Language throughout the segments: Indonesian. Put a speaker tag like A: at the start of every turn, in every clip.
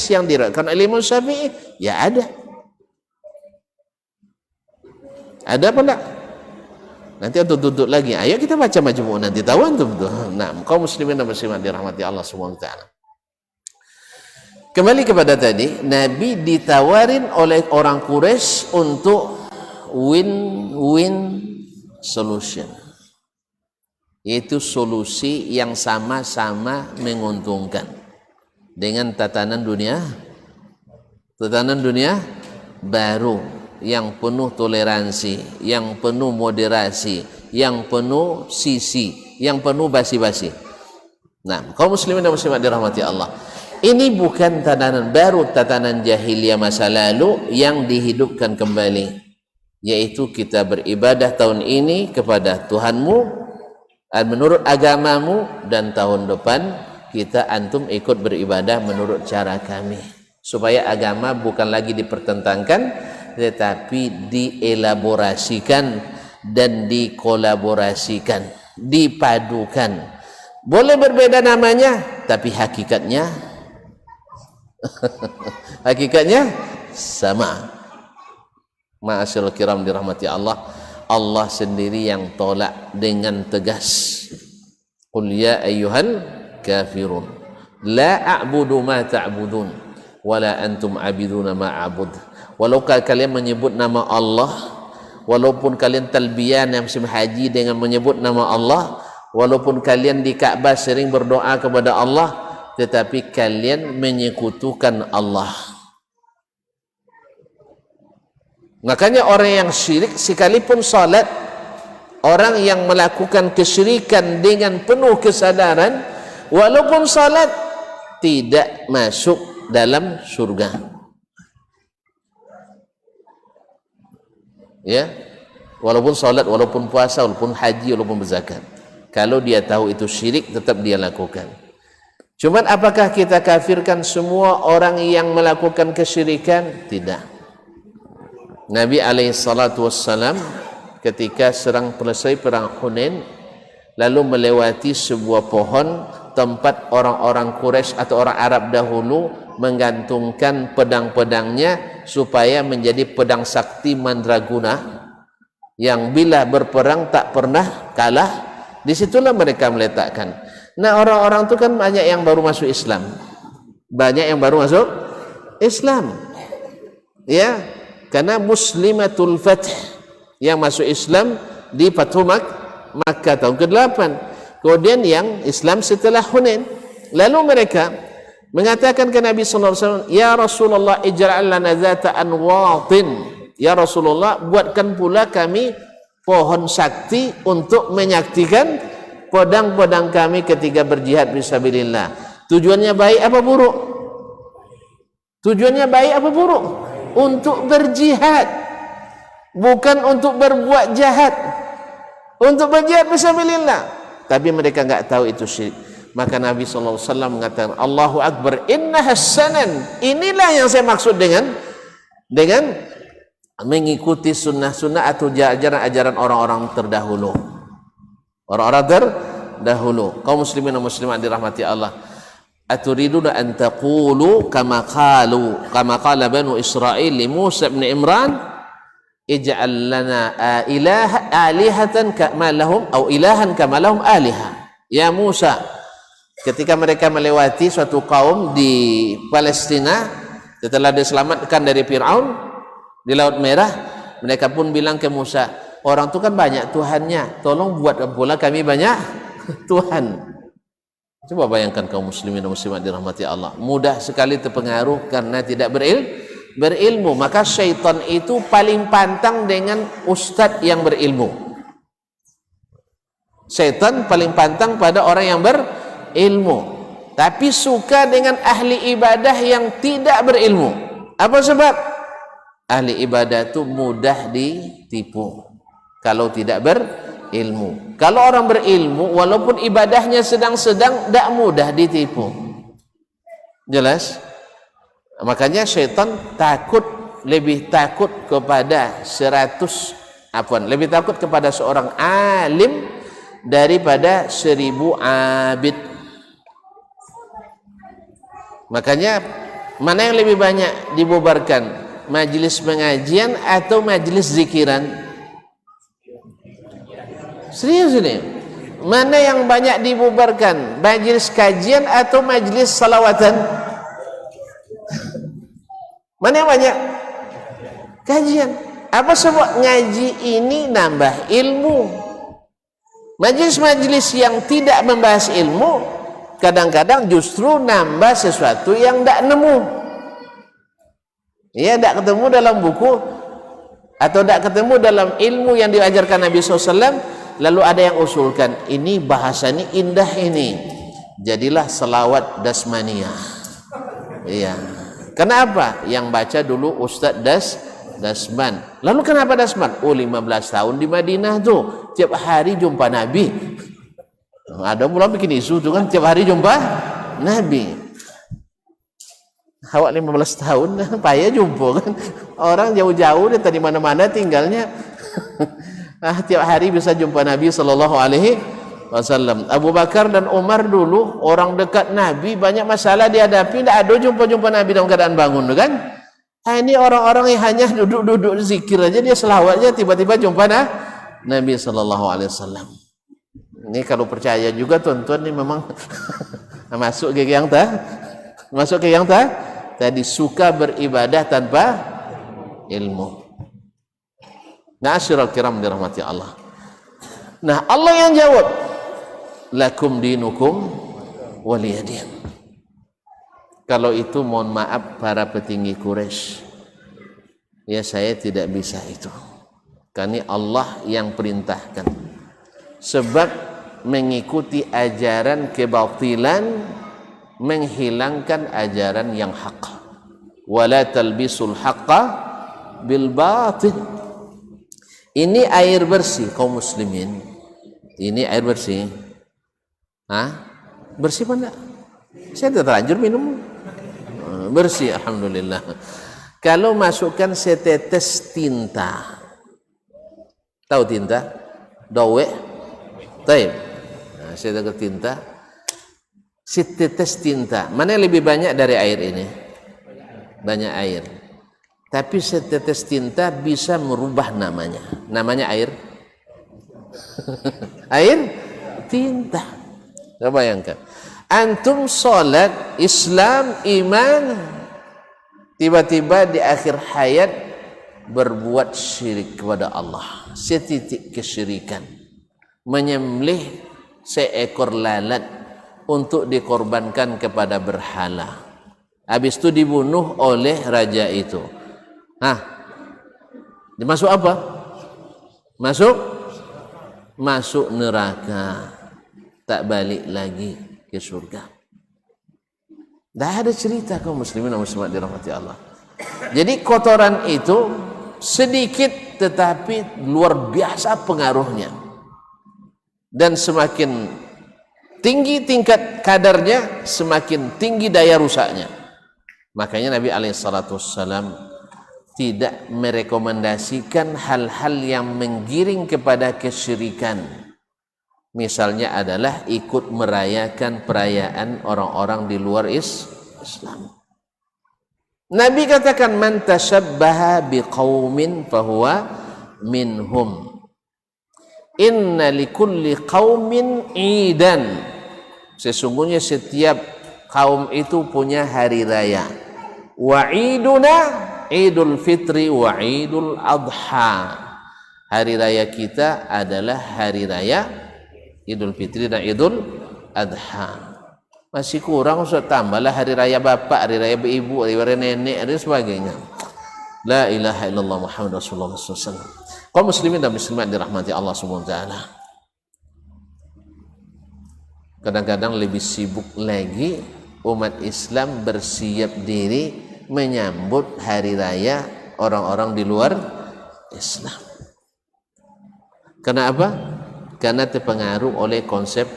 A: yang diriwayatkan oleh Imam Syafi'i? Ya ada. Ada apa enggak? Nanti untuk duduk lagi. Ayo kita baca Majmu' nanti tahu antum tuh. Nah, kaum muslimin dan muslimat dirahmati Allah Subhanahu wa taala. Kembali kepada tadi, Nabi ditawarin oleh orang Quraisy untuk win-win solution, yaitu solusi yang sama-sama menguntungkan dengan tatanan dunia baru yang penuh toleransi, yang penuh moderasi, yang penuh sisi, yang penuh basi-basi. Nah, kaum muslimin dan muslimat dirahmati Allah, ini bukan tatanan baru, tatanan jahiliyah masa lalu yang dihidupkan kembali, yaitu kita beribadah tahun ini kepada Tuhanmu menurut agamamu, dan tahun depan kita antum ikut beribadah menurut cara kami, supaya agama bukan lagi dipertentangkan tetapi dielaborasikan dan dikolaborasikan, dipadukan. Boleh berbeda namanya, tapi hakikatnya sama. Ma'asyiral kiram dirahmati Allah, Allah sendiri yang tolak dengan tegas. Qul ya ayyuhal kafirun la a'budu ma ta'budun wala antum abiduna ma a'bud. Walau kalian menyebut nama Allah, walaupun kalian talbiyan yang musim haji dengan menyebut nama Allah, walaupun kalian di Ka'bah sering berdoa kepada Allah, tetapi kalian menyekutukan Allah. Makanya orang yang syirik sekalipun salat, orang yang melakukan kesyirikan dengan penuh kesadaran, walaupun salat tidak masuk dalam surga. Ya, walaupun salat, walaupun puasa, walaupun haji, walaupun berzakat, kalau dia tahu itu syirik, tetap dia lakukan. Cuman apakah kita kafirkan semua orang yang melakukan kesyirikan? Tidak. Nabi SAW ketika selesai perang Hunain, lalu melewati sebuah pohon tempat orang-orang Quraisy atau orang Arab dahulu menggantungkan pedang-pedangnya supaya menjadi pedang sakti mandraguna yang bila berperang tak pernah kalah. Disitulah mereka meletakkan. Nah, orang-orang itu kan banyak yang baru masuk Islam, ya, karena Muslimatul Fath yang masuk Islam di Fathu Makkah tahun ke-8, kemudian yang Islam setelah Hunain. Lalu mereka mengatakan ke Nabi SAW, ya Rasulullah ij'al lana zata anwatin, ya Rasulullah buatkan pula kami pohon sakti untuk menyaktikan pedang-pedang kami ketika berjihad fisabilillah. Tujuannya baik apa buruk? Tujuannya baik apa buruk? Untuk berjihad, bukan untuk berbuat jahat, untuk berjihad fisabilillah. Tapi mereka enggak tahu itu syirik. Maka Nabi SAW mengatakan, Allahu Akbar, inna hasanan. Inilah yang saya maksud dengan mengikuti sunnah-sunnah atau ajaran-ajaran orang-orang terdahulu. Orang-orang terdahulu. Kaum muslimin dan muslimat dirahmati Allah. Aturiduna an taqulu kama qala banu Israil li Musa bin Imran, ij'al lana alihatan kama lahum au ilahan kama lahum aliha. Ya Musa, ketika mereka melewati suatu kaum di Palestina setelah diselamatkan dari Fir'aun di Laut Merah, mereka pun bilang ke Musa, orang itu kan banyak Tuhannya, tolong buat pula kami banyak Tuhan. Coba bayangkan kaum muslimin dan muslimat dirahmati Allah, mudah sekali terpengaruh karena tidak berilmu. Maka syaitan itu paling pantang dengan ustadz yang berilmu. Syaitan paling pantang pada orang yang berilmu, tapi suka dengan ahli ibadah yang tidak berilmu. Apa sebab? Ahli ibadah itu mudah ditipu kalau tidak berilmu. Kalau orang berilmu, walaupun ibadahnya sedang-sedang, tidak mudah ditipu. Jelas? Makanya syaitan lebih takut kepada lebih takut kepada seorang alim daripada 1000 abid. Makanya Mana yang lebih banyak dibubarkan? Majelis pengajian atau majelis zikiran? Serius ini? Mana yang banyak dibubarkan? Majelis kajian atau majelis salawatan? Mana yang banyak? Kajian. Apa sebab ngaji ini nambah ilmu? Majelis-majelis yang tidak membahas ilmu kadang-kadang justru nambah sesuatu yang tidak nemu. Ya, tidak ketemu dalam buku atau tidak ketemu dalam ilmu yang diajarkan Nabi SAW. Lalu ada yang usulkan, ini bahasanya indah ini, jadilah selawat dasmaniyah. Iya. Kenapa? Yang baca dulu Ustadz Dasman. Lalu kenapa Dasman? 15 tahun di Madinah tuh, tiap hari jumpa Nabi. Ada mulai bikin isu tuh kan, tiap hari jumpa Nabi. Awak 15 tahun payah jumpa kan, orang jauh-jauh dari mana-mana tinggalnya. Tiap hari bisa jumpa Nabi Sallallahu Alaihi Wasallam. Abu Bakar dan Umar dulu orang dekat Nabi, banyak masalah dihadapi, tidak ada jumpa Nabi dalam keadaan bangun kan. Ini orang-orang yang hanya duduk-duduk zikir aja, dia selawatnya tiba-tiba jumpa Nabi Sallallahu Alaihi Wasallam. Ini kalau percaya juga tuan-tuan, ini memang masuk ke yang tadi suka beribadah tanpa ilmu. Na'asyiral kiram dirahmati Allah. Nah, Allah yang jawab, lakum dinukum waliyadin. Kalau itu mohon maaf para petinggi Quraisy, ya saya tidak bisa itu, karena Allah yang perintahkan. Sebab mengikuti ajaran kebatilan menghilangkan ajaran yang hak. Wala talbisul haqqa bil batil. Ini air bersih kaum muslimin. Ini air bersih. Bersih apa enggak? Saya tidak terlanjur minum. Bersih, alhamdulillah. Kalau masukkan setetes tinta, tahu tinta? Dawe? Taib. Setetes tinta. Setetes tinta. Mana yang lebih banyak dari air ini? Banyak air. Tapi setetes tinta bisa merubah namanya. Namanya air. Air tinta. Coba bayangkan. Antum sholat, Islam, iman, tiba-tiba di akhir hayat berbuat syirik kepada Allah. Setitik kesyirikan. Menyembelih seekor lalat untuk dikorbankan kepada berhala. Habis itu dibunuh oleh raja itu. Dimasuk apa? Masuk neraka, tak balik lagi ke surga. Tidak ada cerita kaum muslimin dan muslimat dirahmati Allah. Jadi kotoran itu sedikit tetapi luar biasa pengaruhnya, dan semakin tinggi tingkat kadarnya semakin tinggi daya rusaknya. Makanya Nabi SAW tidak merekomendasikan hal-hal yang menggiring kepada kesyirikan. Misalnya adalah ikut merayakan perayaan orang-orang di luar Islam. Nabi katakan, man tashabbaha biqaumin fahuwa minhum. Inna likulli qaumin idan. Sesungguhnya setiap kaum itu punya hari raya. Wa iduna Idul Fitri wa Idul Adha. Hari raya kita adalah hari raya Idul Fitri dan Idul Adha. Masih kurang, usah tambahlah hari raya bapak, hari raya ibu, hari raya nenek, dan sebagainya. La ilaha illallah Muhammad Rasulullah SAW. Kaum muslimin dan muslimat dirahmati Allah Subhanahu wa taala. Kadang-kadang lebih sibuk lagi umat Islam bersiap diri menyambut hari raya orang-orang di luar Islam. Kenapa? Karena terpengaruh oleh konsep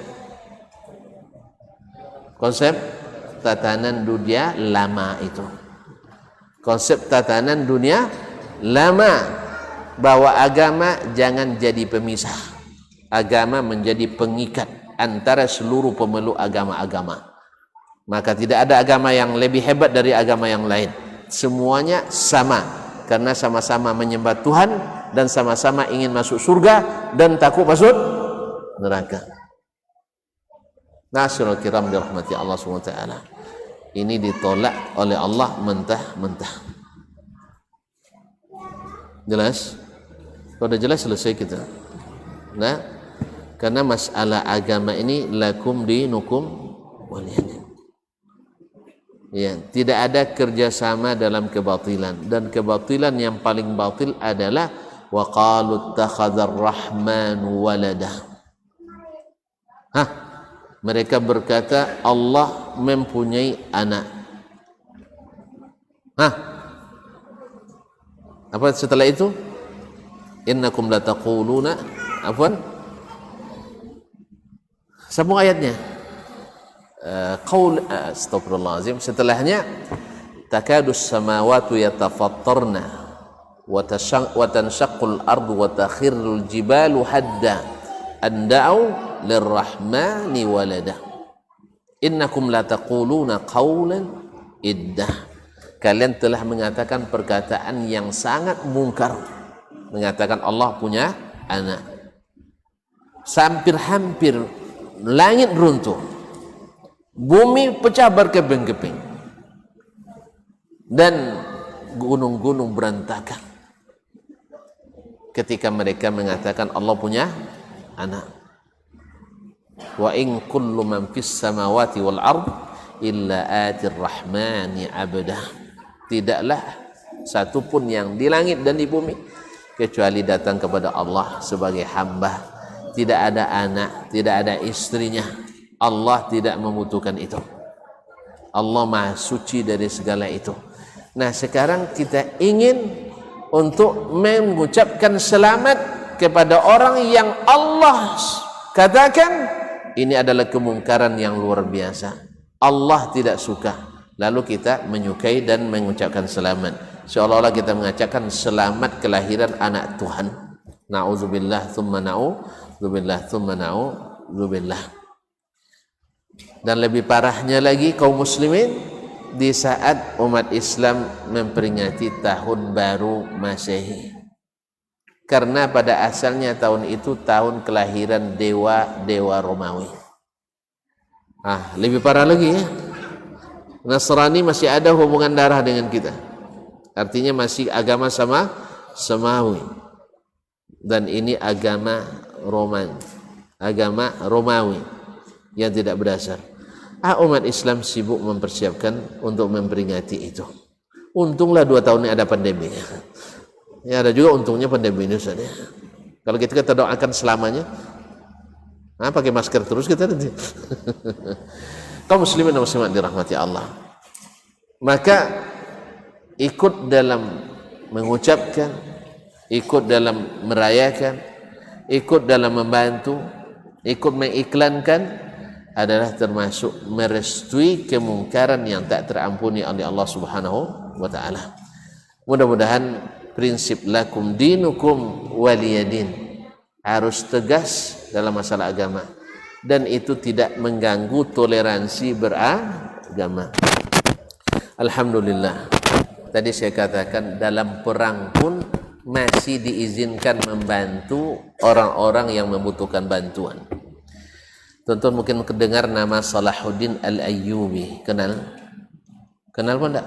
A: tatanan dunia lama itu. Konsep tatanan dunia lama bahwa agama jangan jadi pemisah. Agama menjadi pengikat antara seluruh pemeluk agama-agama. Maka tidak ada agama yang lebih hebat dari agama yang lain. Semuanya sama, karena sama-sama menyembah Tuhan dan sama-sama ingin masuk surga dan takut masuk neraka. Nasyirul kiram dirahmati Allah SWT. Ini ditolak oleh Allah mentah-mentah. Jelas? Kalau udah jelas selesai kita. Nah, karena masalah agama ini lakum dinukum waliyadin. Ya, tidak ada kerjasama dalam kebatilan, dan kebatilan yang paling batil adalah wa qalu ittakhadhar rahmanu walada. Mereka berkata Allah mempunyai anak. Apa setelah itu? Innakum lataquluna, afwan, sambung ayatnya. Astagfirullahaladzim. Setelahnya takadus samawati yatafattarna wa tanshaqqul ardu wa takhirrul jibalu hadda an da'u lirrahmani walada. Innakum lataquluna qawlan iddah. Kalian telah mengatakan perkataan yang sangat mungkar, mengatakan Allah punya anak. Hampir langit runtuh, bumi pecah berkeping-keping, dan gunung-gunung berantakan ketika mereka mengatakan Allah punya anak. Wa in kullu man fis samawati wal ard illa atir rahmani abda. Tidaklah satu pun yang di langit dan di bumi kecuali datang kepada Allah sebagai hamba. Tidak ada anak, tidak ada istrinya. Allah tidak membutuhkan itu. Allah Maha Suci dari segala itu. Nah, sekarang kita ingin untuk mengucapkan selamat kepada orang yang Allah katakan ini adalah kemungkaran yang luar biasa. Allah tidak suka. Lalu kita menyukai dan mengucapkan selamat. Seolah-olah kita mengatakan selamat kelahiran anak Tuhan. Na'udzubillah thumma na'udzubillah thumma na'udzubillah. Dan lebih parahnya lagi kaum muslimin di saat umat Islam memperingati tahun baru Masehi. Karena pada asalnya tahun itu tahun kelahiran dewa Romawi. Lebih parah lagi ya. Nasrani masih ada hubungan darah dengan kita. Artinya masih agama samawi. Dan ini agama Romawi yang tidak berdasar. Umat Islam sibuk mempersiapkan untuk memperingati itu. Untunglah 2 tahun ini ada pandemi. Ya, ada juga untungnya pandemi ini Ustaz ya. Kalau kita doakan selamanya, pakai masker terus kita nanti. Kaum muslimin dan muslimat dirahmati Allah. Maka ikut dalam mengucapkan, ikut dalam merayakan, ikut dalam membantu, ikut mengiklankan adalah termasuk merestui kemungkaran yang tak terampuni oleh Allah Subhanahu wa taala. Mudah-mudahan prinsip lakum dinukum waliyadin harus tegas dalam masalah agama, dan itu tidak mengganggu toleransi beragama. Alhamdulillah. Tadi saya katakan dalam perang pun masih diizinkan membantu orang-orang yang membutuhkan bantuan. Tonton mungkin mendengar nama Salahuddin Al-Ayyubi. Kenal? Kenal pun enggak?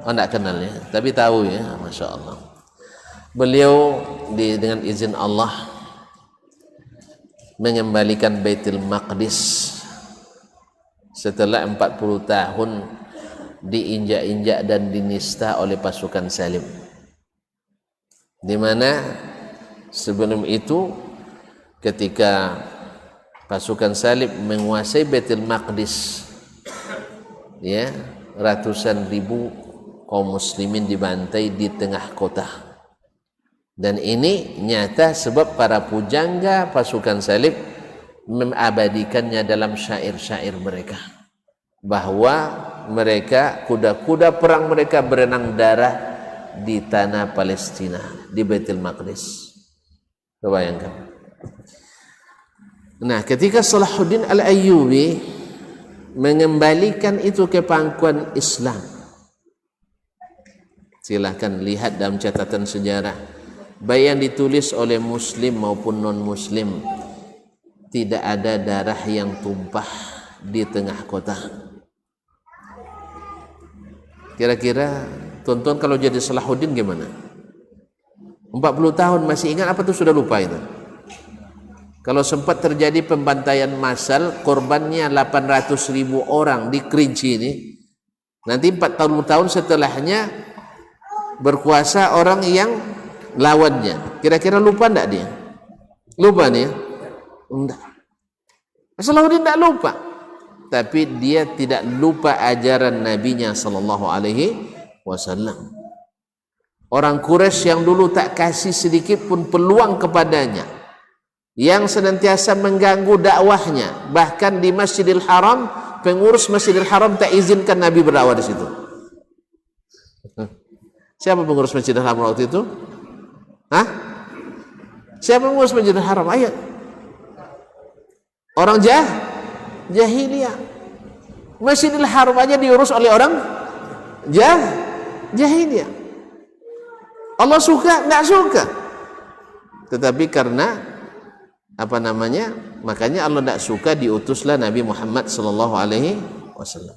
A: Enggak kenal ya, tapi tahu ya, Masya Allah. Beliau dengan izin Allah mengembalikan Baitul Maqdis setelah 40 tahun diinjak-injak dan dinista oleh pasukan Salim, di mana sebelum itu ketika pasukan Salim menguasai Baitul Maqdis, ya, ratusan ribu kaum muslimin dibantai di tengah kota. Dan ini nyata sebab para pujangga pasukan Salib mengabadikannya dalam syair-syair mereka, bahwa mereka, kuda-kuda perang mereka berenang darah di tanah Palestina, di Baitul Maqdis. Bayangkan. Nah, ketika Salahuddin Al-Ayyubi mengembalikan itu ke pangkuan Islam. Silahkan lihat dalam catatan sejarah, baik yang ditulis oleh muslim maupun non muslim, tidak ada darah yang tumpah di tengah kota. Kira-kira tonton kalau jadi Salahuddin gimana? 40 tahun masih ingat apa tuh, sudah lupa itu? Kalau sempat terjadi pembantaian massal, korbannya 800.000 orang di Kerinci ini, nanti 40 tahun setelahnya berkuasa orang yang lawannya. Kira-kira lupa enggak dia? Lupa nih ya? Enggak. Salahuddin enggak lupa. Tapi dia tidak lupa ajaran Nabinya sallallahu alaihi wasallam. Orang Quraisy yang dulu tak kasih sedikit pun peluang kepadanya, yang senantiasa mengganggu dakwahnya, bahkan di Masjidil Haram, pengurus Masjidil Haram tak izinkan Nabi berdakwah di situ. Siapa pengurus Masjidil Haram waktu itu? Hah? Siapa pengurus Masjidil Haram? Ayo. Orang jahiliyah. Masjidil Haram aja diurus oleh orang jahiliyah. Allah suka, enggak suka. Tetapi karena apa namanya? Makanya Allah enggak suka, diutuslah Nabi Muhammad sallallahu alaihi wasallam.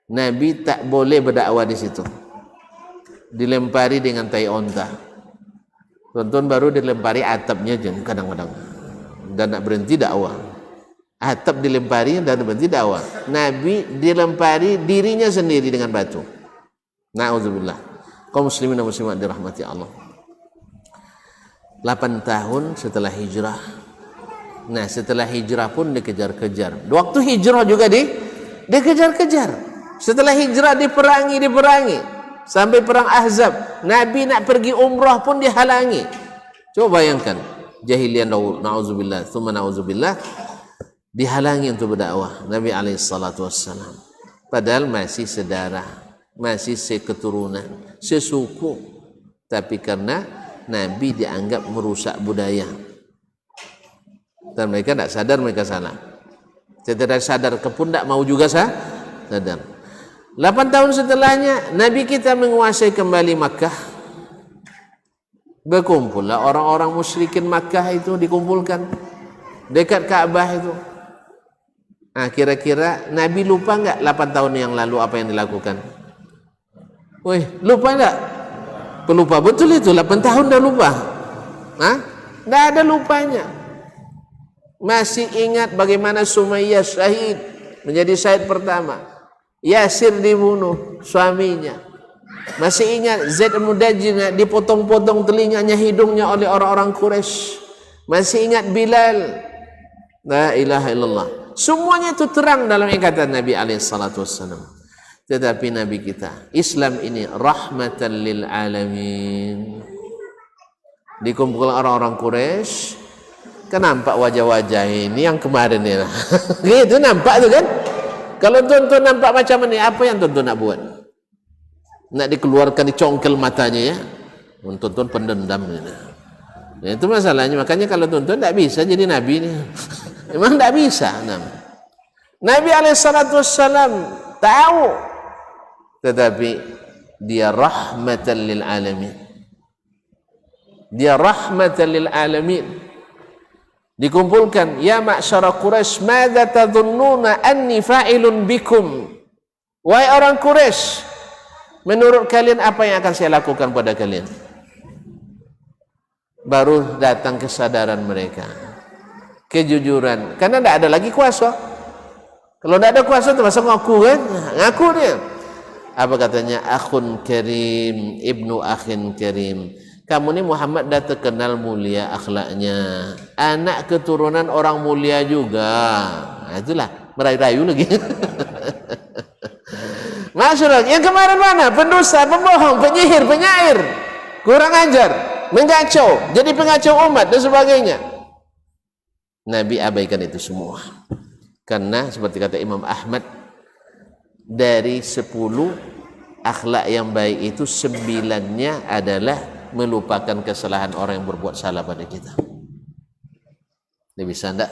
A: Nabi tak boleh berdakwah di situ. Dilempari dengan tai onta. Tonton baru dilempari atapnya kadang-kadang. Dan nak berhenti dakwah. Atap dilempari dan berhenti dakwah. Nabi dilempari dirinya sendiri dengan batu. Na'udzubillah. Kaum muslimin dan muslimat dirahmati Allah. 8 tahun setelah hijrah. Nah, setelah hijrah pun dikejar-kejar. Waktu hijrah juga dikejar-kejar. Setelah hijrah diperangi. Sampai perang Ahzab. Nabi nak pergi umrah pun dihalangi. Coba bayangkan. Jahiliyah, na'udzubillah, tsumma na'udzubillah, dihalangi untuk berdakwah Nabi alaihi salatu wassalam. Padahal masih saudara, masih seketurunan, sesuku. Tapi karena Nabi dianggap merusak budaya, dan mereka tidak sadar mereka salah. Setelah sadar pun tidak mau juga sadar. 8 tahun setelahnya Nabi kita menguasai kembali Makkah. Berkumpullah orang-orang musyrikin Makkah itu, dikumpulkan dekat Ka'bah itu. Nah, kira-kira Nabi lupa enggak 8 tahun yang lalu apa yang dilakukan? Wih, lupa enggak? Pelupa betul itu, 8 tahun dah lupa. Hah? Enggak ada lupanya. Masih ingat bagaimana Sumayyah syahid, menjadi syahid pertama. Yasir dibunuh suaminya. Masih ingat Zaid bin Dajjal dipotong-potong telinganya, hidungnya oleh orang-orang Quraisy. Masih ingat Bilal. La ilaha illallah. Semuanya itu terang dalam ingatan Nabi alaihi salatu wassalam. Tetapi Nabi kita, Islam ini rahmatan lil alamin. Dikumpulkan orang-orang Quraisy, kan nampak wajah-wajah ini yang kemarin ini. Gitu nampak tuh kan? Kalau tuan-tuan nampak macam ini, apa yang tuan-tuan nak buat? Nak dikeluarkan, dicongkel matanya ya? Tuan-tuan pendendam ini. Nah, itu masalahnya. Makanya kalau tuan-tuan tidak bisa jadi Nabi ini. Memang tidak bisa. Nabi alaihissalam tahu. Tetapi dia rahmatan lil alamin. Dia rahmatan lil alamin. Dikumpulkan, ya ma'syara Quraisy, madza tadhunnuna anni fa'ilun bikum? Wahai orang Quraisy, menurut kalian apa yang akan saya lakukan pada kalian? Baru datang kesadaran mereka, kejujuran, karena tidak ada lagi kuasa. Kalau tidak ada kuasa itu masa ngaku kan? Ngaku dia. Apa katanya? Akhun karim, ibnu akhin karim. Kamu ni Muhammad dah terkenal mulia akhlaknya, anak keturunan orang mulia juga. Nah, itulah merayu-rayu lagi. Masyarakat yang kemarin mana? Pendosa, pembohong, penyihir, penyair, kurang ajar, mengacau, jadi pengacau umat dan sebagainya. Nabi abaikan itu semua. Karena seperti kata Imam Ahmad, dari 10 akhlak yang baik itu 9-nya adalah melupakan kesalahan orang yang berbuat salah pada kita. Dia bisa enggak?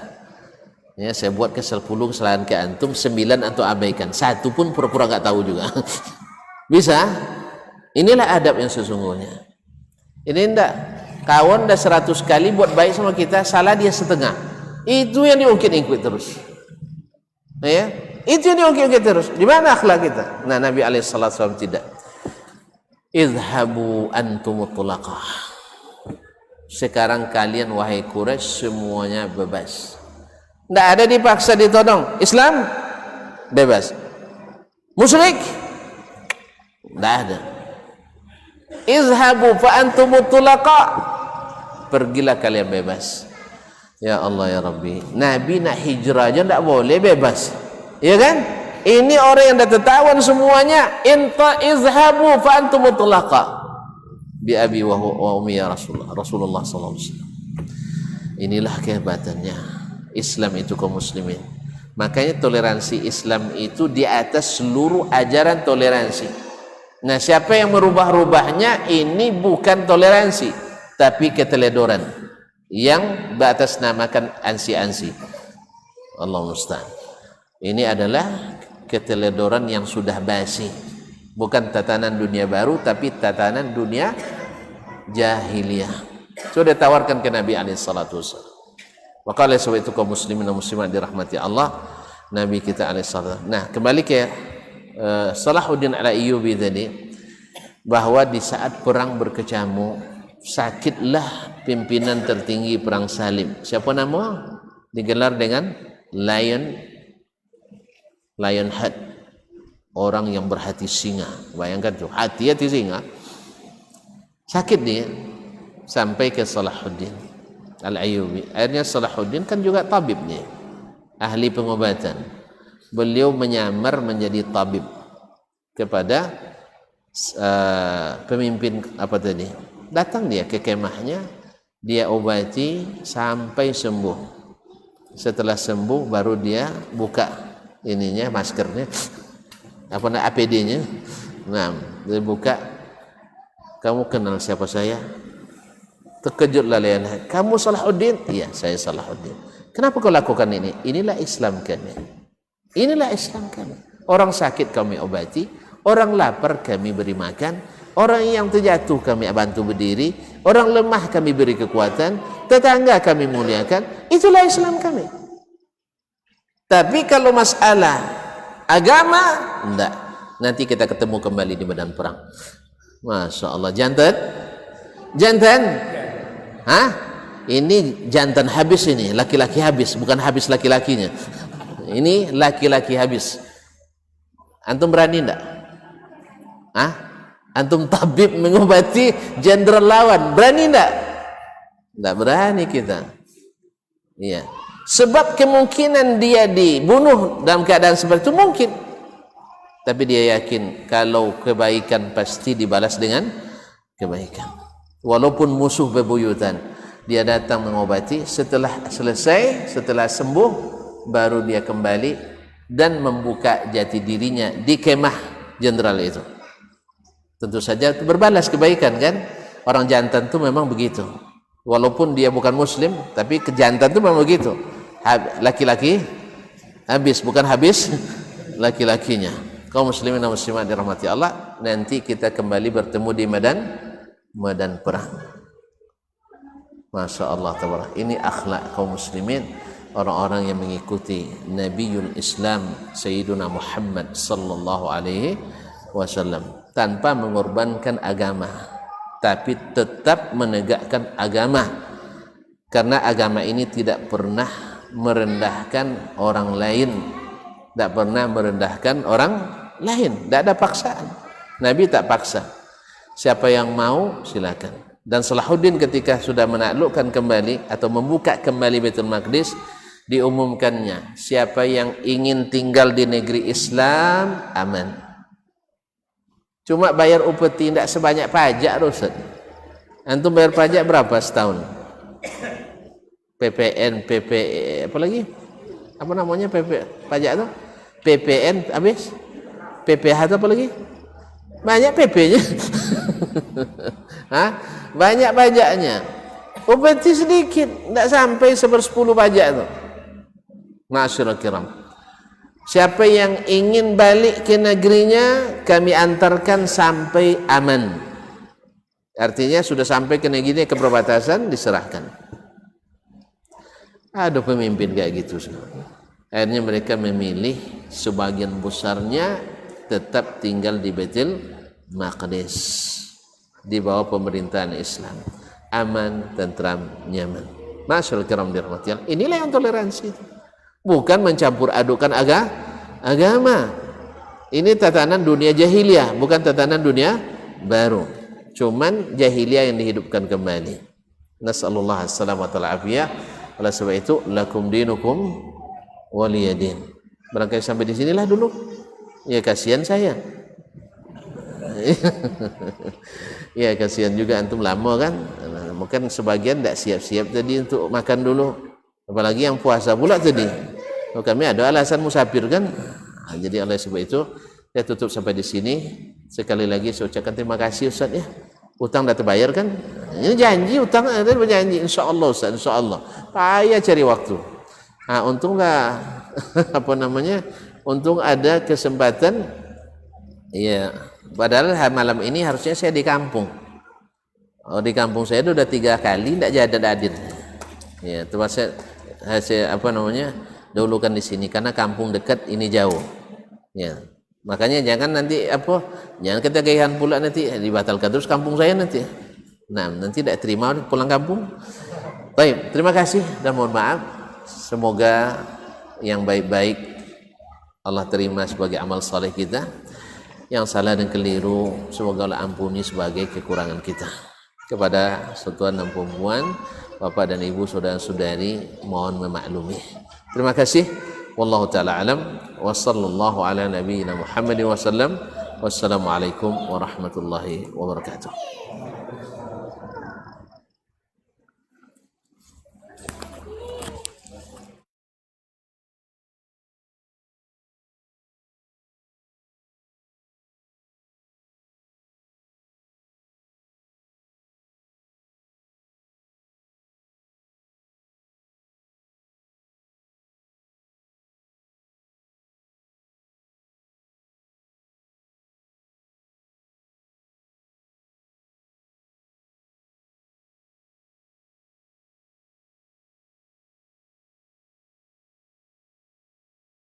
A: Ya, saya buat ke 10 kesalahan ke antum, 9 antum abaikan, 1 pun pura-pura nggak tahu juga. Bisa? Inilah adab yang sesungguhnya. Ini enggak, kawan dah 100 kali buat baik sama kita, salah dia setengah. Itu yang diungkit-ungkit terus. Ya, itu yang diungkit-ungkit terus. Di mana akhlak kita? Nah, Nabi alaihissalam tidak. Izhabu antumut tulaqah. Sekarang kalian wahai Quraisy semuanya bebas. Tidak ada dipaksa ditodong. Islam bebas. Musyrik tidak ada. Izhabu fa antumut tulaqa. Pergilah kalian bebas. Ya Allah ya Rabbi. Nabi nak hijrah aja tidak boleh bebas. Ya kan? Ini orang yang dah tertawan semuanya. Inta izhabu fa antumut tulaqa. Bi abi wa ummi ya Rasulullah sallallahu alaihi wasallam. Inilah kehebatannya Islam itu kaum muslimin. Makanya toleransi Islam itu di atas seluruh ajaran toleransi. Nah, siapa yang merubah-rubahnya, ini bukan toleransi, tapi keteledoran yang beratasnamakan ansi-ansi. Allah musta'an. Ini adalah keteledoran yang sudah basi. Bukan tatanan dunia baru, tapi tatanan dunia jahiliyah. Sudah tawarkan ke Nabi alaihissalatu wassalam. Maka oleh sebab itu kaum muslimin dan muslimat dirahmati Allah, Nabi kita alaihissalam. Nah, kembali ke Salahuddin al-Ayyubi tadi, bahwa di saat perang berkecamuk, sakitlah pimpinan tertinggi perang Salim. Siapa nama? Digelar dengan Lionheart, orang yang berhati singa. Bayangkan tuh, hati singa. Sakit dia sampai ke Salahuddin al-Ayyubi. Akhirnya Salahuddin kan juga tabib nih, ahli pengobatan. Beliau menyamar menjadi tabib kepada pemimpin apa tadi. Datang dia ke kemahnya, dia obati sampai sembuh. Setelah sembuh baru dia buka ininya, maskernya, apa namanya, APD-nya. Nah, dia buka. Kamu kenal siapa saya? Terkejutlah Lionheart. Kamu Salahuddin? Iya, saya Salahuddin. Kenapa kau lakukan ini? Inilah Islam kami. Inilah Islam kami. Orang sakit kami obati, orang lapar kami beri makan, orang yang terjatuh kami bantu berdiri, orang lemah kami beri kekuatan, tetangga kami muliakan. Itulah Islam kami. Tapi kalau masalah agama, enggak. Nanti kita ketemu kembali di medan perang. Masya Allah. Jantan? Hah? Ini jantan habis ini, laki-laki habis, bukan habis laki-lakinya. Ini laki-laki habis. Antum berani enggak? Hah? Antum tabib mengobati jenderal lawan, berani enggak? Enggak berani kita. Iya. Sebab kemungkinan dia dibunuh dalam keadaan seperti itu mungkin. Tapi dia yakin kalau kebaikan pasti dibalas dengan kebaikan. Walaupun musuh bebuyutan, dia datang mengobati. Setelah selesai, setelah sembuh, baru dia kembali dan membuka jati dirinya di kemah jenderal itu. Tentu saja itu berbalas kebaikan kan. Orang jantan itu memang begitu. Walaupun dia bukan muslim, tapi kejantan itu memang begitu. Laki-laki habis, bukan habis laki-lakinya. Kaum muslimin dan muslimat dirahmati Allah, nanti kita kembali bertemu di medan perang. Masya Allah tabarak. Ini akhlak kaum muslimin, orang-orang yang mengikuti Nabiul Islam Sayyiduna Muhammad sallallahu alaihi wasallam, tanpa mengorbankan agama, tapi tetap menegakkan agama, karena agama ini tidak pernah merendahkan orang lain, tidak pernah merendahkan orang lain, tidak ada paksaan. Nabi tak paksa, siapa yang mau silakan. Dan Salahuddin ketika sudah menaklukkan kembali atau membuka kembali Baitul Maqdis, diumumkannya siapa yang ingin tinggal di negeri Islam aman. Cuma bayar upeti, tidak sebanyak pajak. Ustaz, antum bayar pajak berapa setahun? PPN, apa lagi? Apa namanya pajak itu? PPN habis? PPH itu apa lagi? Banyak PP-nya. Hah? Banyak pajaknya. Upeti sedikit, tidak sampai 1/10 pajak itu. Ma'asyiral kiram, siapa yang ingin balik ke negerinya, kami antarkan sampai aman. Artinya sudah sampai ke negerinya, ke perbatasan, diserahkan. Ada pemimpin kayak gitu. Akhirnya mereka memilih sebagian besarnya tetap tinggal di Baitul Maqdis di bawah pemerintahan Islam, aman, tentram, nyaman. Masyaallah kiram dirahmati Allah. Inilah yang toleransi, bukan mencampur adukan agama. Ini tatanan dunia jahiliyah, bukan tatanan dunia baru. Cuman jahiliyah yang dihidupkan kembali. Nasallallahu alaihi wasallam wa ta'ala. Oleh sebab itu, lakum dinukum waliyadin. Barangkali sampai di sinilah dulu. Ya kasihan saya. Ya kasihan juga antum lama kan. Mungkin sebagian tidak siap-siap tadi untuk makan dulu. Apalagi yang puasa pula tadi. Oh, kami ada alasan musafir kan. Nah, jadi oleh sebab itu saya tutup sampai di sini. Sekali lagi saya ucapkan terima kasih Ustaz ya. Utang dah terbayar kan? Ini janji utang ada berjanji, insyaallah Ustaz, insyaallah. Payah cari waktu. Nah, untunglah apa namanya? Untung ada kesempatan. Ya, padahal malam ini harusnya saya di kampung. Oh, di kampung saya itu udah 3 kali tidak jadi hadir. Ya, terus saya apa namanya? Dahulukan di sini karena kampung dekat ini jauh. Ya. Makanya jangan nanti jangan ketagihan pula nanti dibatalkan terus kampung saya nanti. Nah, nanti tidak terima pulang kampung. Baik, terima kasih dan mohon maaf. Semoga yang baik-baik Allah terima sebagai amal saleh kita. Yang salah dan keliru semoga Allah ampuni sebagai kekurangan kita. Kepada tuan dan perempuan, bapak dan ibu, saudara-saudari, mohon memaklumi. Terima kasih. Wallahu ta'ala alam wa sallallahu ala nabiyyina Muhammadin wa sallam. Wassalamualaikum warahmatullahi wabarakatuh.